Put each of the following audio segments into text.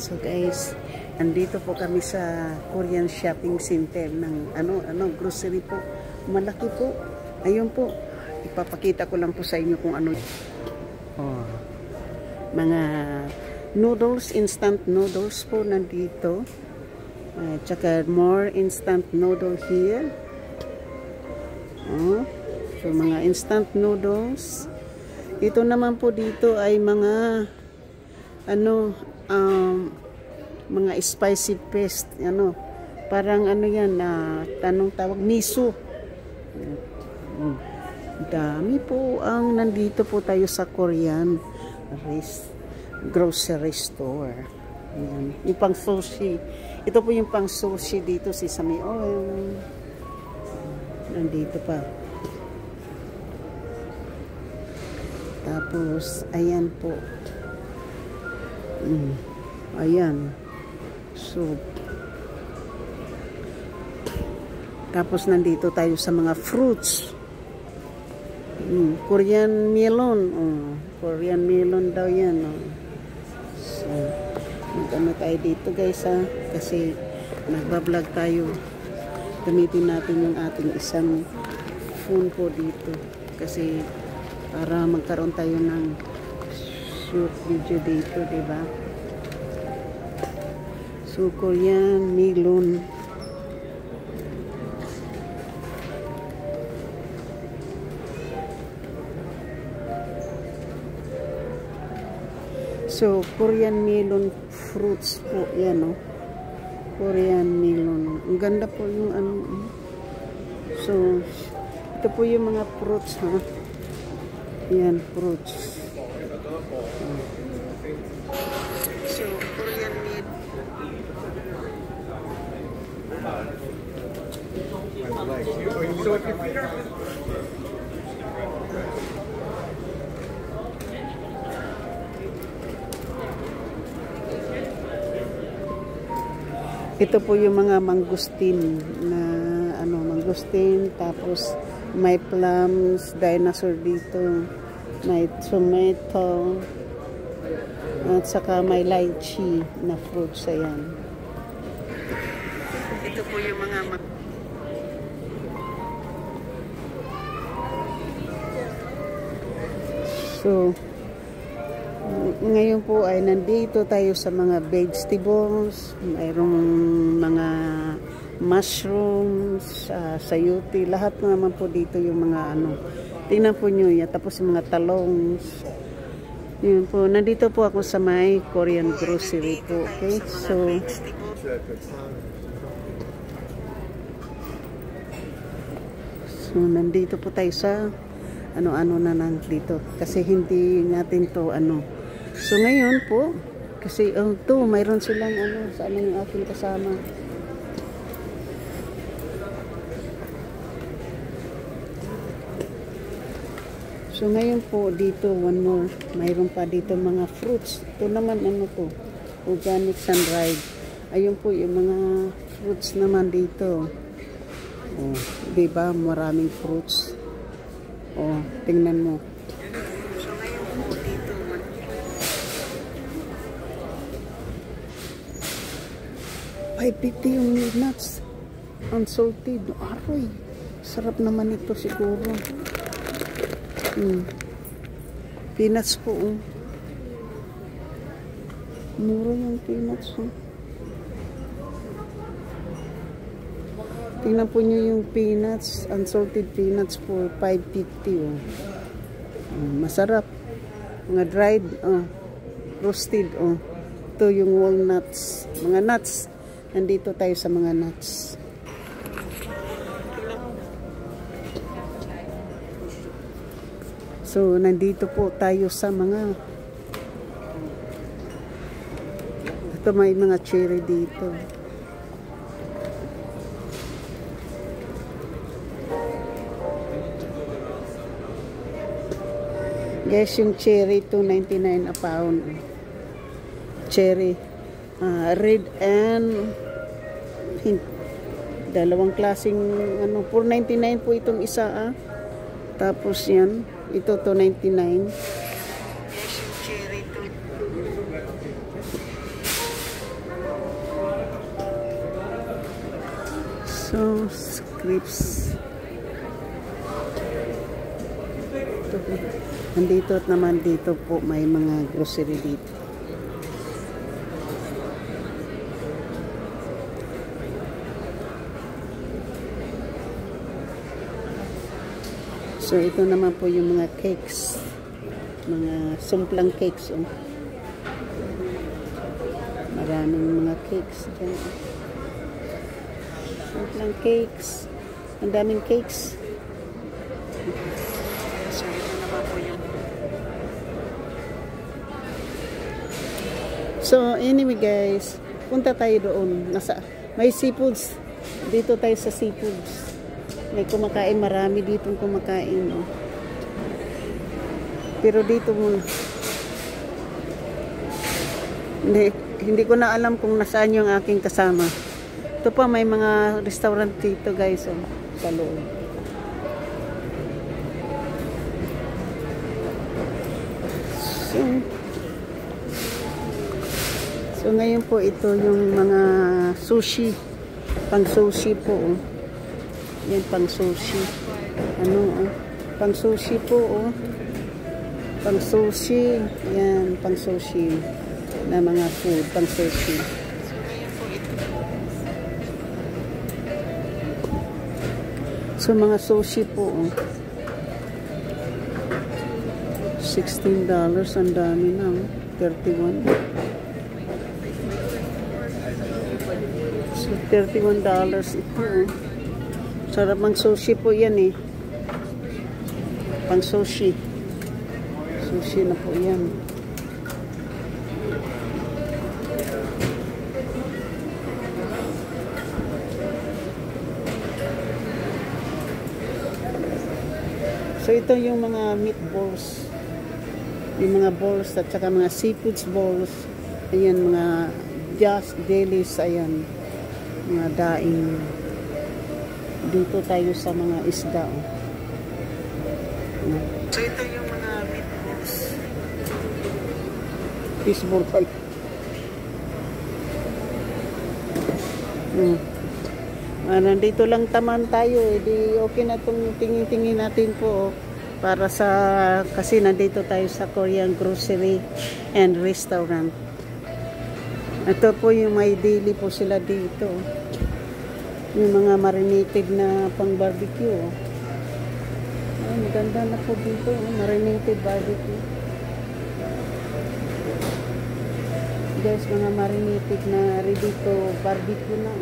So guys, andito po kami sa Korean shopping center ng grocery po. Malaki po. Ayun po. Ipapakita ko lang po sa inyo kung ano. Oh. Mga noodles, instant noodles po nandito. Tsaka more instant noodle here. Oh. So mga instant noodles. Ito naman po dito ay mga mga spicy paste, parang yan, tanong tawag, miso. Dami po ang nandito po tayo sa Korean grocery store. Ayan. Yung pang sushi. Ito po yung pang sushi dito, sesame oil. Nandito pa. Tapos, ayan po. Ayan. So, tapos nandito tayo sa mga fruits. Korean melon. Korean melon daw yan. So, magano tayo dito guys kasi nagbablog tayo. Gamitin natin yung ating isang phone po dito. Kasi para magkaroon tayo ng shoot video dito, diba? So, Korean melon. So, Korean melon fruits po. Yan, Korean melon. Ang ganda po yung So, ito po yung mga fruits, Yan, fruits. So, Korean meat. Ito po yung mga mangustin na mangustin, tapos may plums, dinosaur dito, may tomato, at saka may lychee na fruits. Ayan. Ito po yung mga So, ngayon po ay nandito tayo sa mga vegetables, mayroong mga mushrooms, sayuti, lahat naman po dito yung mga tingnan po nyo yan, tapos yung mga talongs. Yun po, nandito po ako sa may Korean grocery po, okay? So nandito po tayo sa ano-ano na nandito kasi hindi natin to So ngayon po, kasi mayroon silang sa yung aking kasama. So ngayon po dito, one more, mayroon pa dito mga fruits. Ito naman to, organic sun-dried. Ayun po yung mga fruits naman dito. Diba, maraming fruits. Tingnan mo. So ngayon po dito, 550 yung nuts. Unsalted. Aroy. Sarap naman ito siguro. Peanuts po. Mura yung peanuts. Tingnan po nyo yung peanuts. Unsalted peanuts po. 550. Masarap. Mga dried. Roasted. Ito yung walnuts. Mga nuts. Nandito tayo sa mga nuts. So, nandito po tayo sa mga may mga cherry dito. Guys, yung cherry, $2.99 a pound. Cherry. Red and pink. Dalawang klaseng $4.99 po itong isa. Tapos yan. Ito, $2.99. So, scripts. Ito po. Nandito at naman dito po may mga grocery dito. So, ito naman po yung mga cakes. Mga sumplang cakes. Oh. Maraming mga cakes dyan. Sumplang cakes. Ang daming cakes. So, ito naman po yung... So, anyway guys, punta tayo doon. May seafoods. Dito tayo sa seafoods. May kumakain, marami ditong kumakain. Oh. Pero dito muna. Hindi ko na alam kung nasaan yung aking kasama. Ito pa, may mga restaurant dito guys. Oh, sa loob. So ngayon po ito yung mga sushi. Pang sushi po. Oh. Yan, pang sushi. Ano, oh. Pang sushi po, oh. Pang sushi. Yan, pang sushi. Na mga food, pang sushi. So, mga sushi po, oh. $16. Ang dami na, oh. 31. So, $31 ito, oh. Sarap mang sushi po yan eh. Pang sushi. Sushi na po yan. So ito yung mga meatballs. Yung mga balls at saka mga seafoods balls. Ayan, mga just delis. Ayan. Mga daing. Dito tayo sa mga isda. Oh. So ito yung mga meatballs. Fishball pala. Nandito lang taman tayo. Di okay na itong tingin-tingin natin po. Oh. Para sa, kasi nandito tayo sa Korean Grocery and Restaurant. Ito po yung may daily po sila dito. Yung mga marinated na pang barbecue. Ay, maganda na po dito. Marinated barbecue. Guys, mga marinated na ready to barbecue na.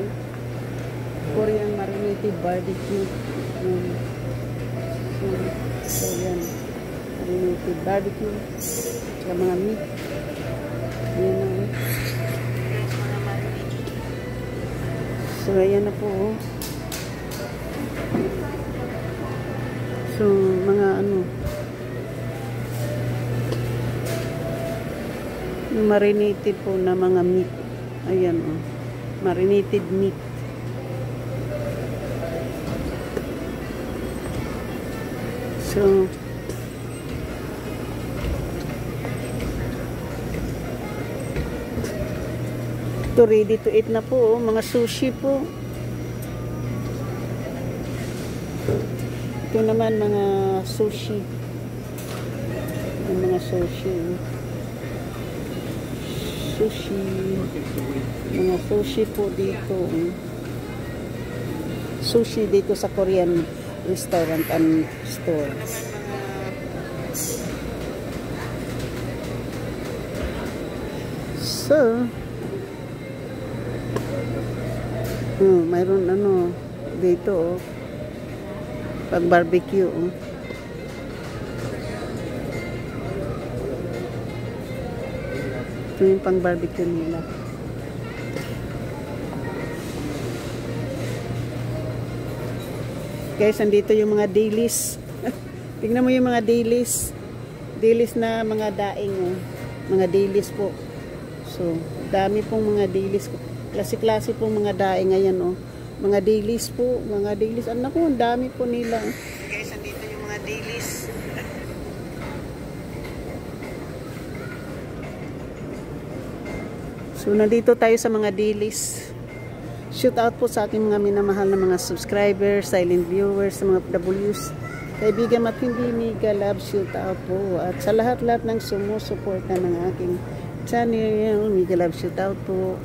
Korean marinated barbecue. So, yan. Marinated barbecue. Saka mga meat. Yan na. So, ayan na po. Oh. So, mga ano. Yung marinated po na mga meat. Ayan, oh. Marinated meat. So, ito ready to eat na po. Oh. Mga sushi po. Ito naman mga sushi. Yung mga sushi. Sushi. Mga sushi po dito. Sushi dito sa Korean restaurant and store. So, mayroon ano dito, oh. Pag barbecue, oh. Ito yung pang barbecue nila. Guys, andito yung mga dailies. Tingnan mo yung mga dailies. Dailies na mga daing, oh. Mga dailies po. So, dami pong mga dailies. Klase-klase pong mga daing ngayon, oh. Mga dailies po, mga dailies. Anak ko, ang dami po nila. Guys, andito yung mga dailies. So, nandito tayo sa mga dailies. Shout out po sa aking mga minamahal na mga subscribers, silent viewers, sa mga W's, kaibigan at hindi Mika Love, shout out po. At sa lahat-lahat ng sumusuporta ng aking channel, Mika Love, shout out po.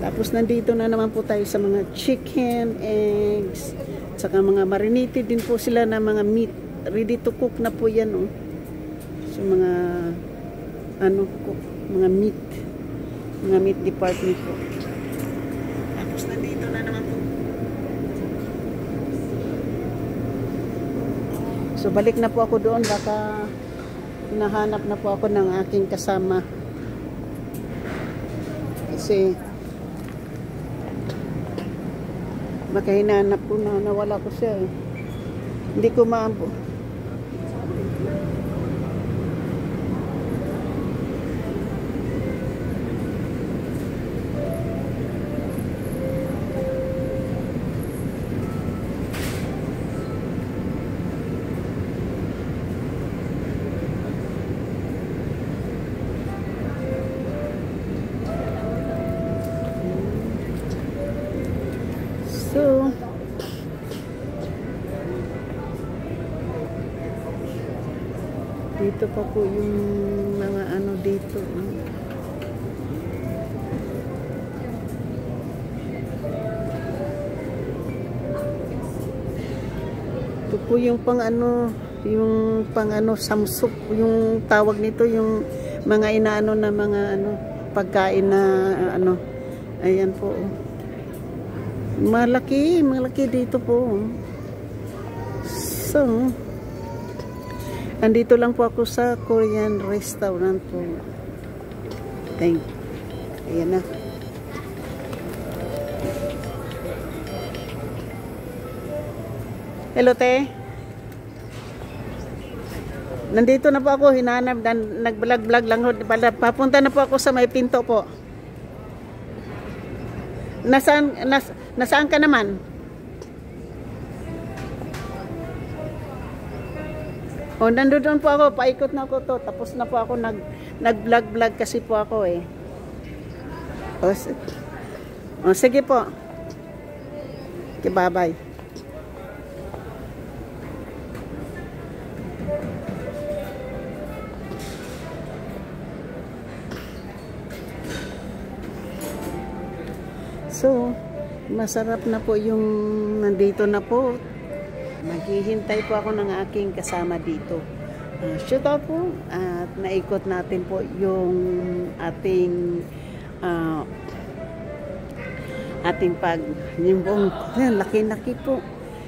Tapos nandito na naman po tayo sa mga chicken, eggs, saka mga marinated din po sila na mga meat. Ready to cook na po yan, oh. So mga mga meat department po. Tapos nandito na naman po. So balik na po ako doon, baka nahanap na po ako ng aking kasama. Kasi baka hinanap ko na nawala ko siya eh. Hindi ko maampo. So, dito pa po yung mga ano dito. Ito po yung pang ano, samsuk, yung tawag nito, yung mga inaano na mga ano, pagkain na ano. Ayan po. Malaki dito po. So, andito lang po ako sa Korean restaurant po. Thank you. Ayan na. Hello, te. Nandito na po ako, hinanap, nag-vlog lang. Papunta na po ako sa may pinto po. Nasaan ka naman? O, nandoon po ako, paikot na ako to. Tapos na po ako, nag-vlog kasi po ako eh. O, sige po. Okay, bye-bye. So, masarap na po yung nandito na po. Maghihintay po ako ng aking kasama dito. Shout out po. At naikot natin po yung ating yung buong laki-laki po.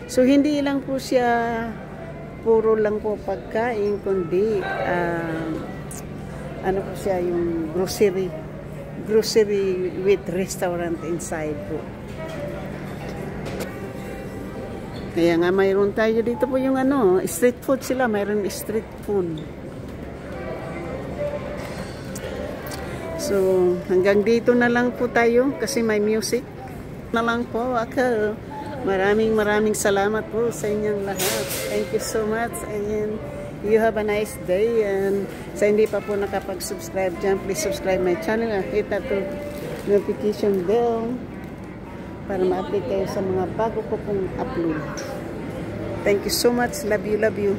So, hindi lang po siya puro lang po pagkain, kundi ano po siya, yung grocery with restaurant inside po. Kaya nga mayroon tayo dito po yung ano, street food sila, mayroon street food. So, hanggang dito na lang po tayo kasi may music na lang po ako. Maraming salamat po sa inyong lahat. Thank you so much and you have a nice day. And sa hindi pa po nakapag-subscribe dyan, please subscribe my channel and hit that notification bell para ma-update kayo sa mga bago ko pong upload. Thank you so much. Love you.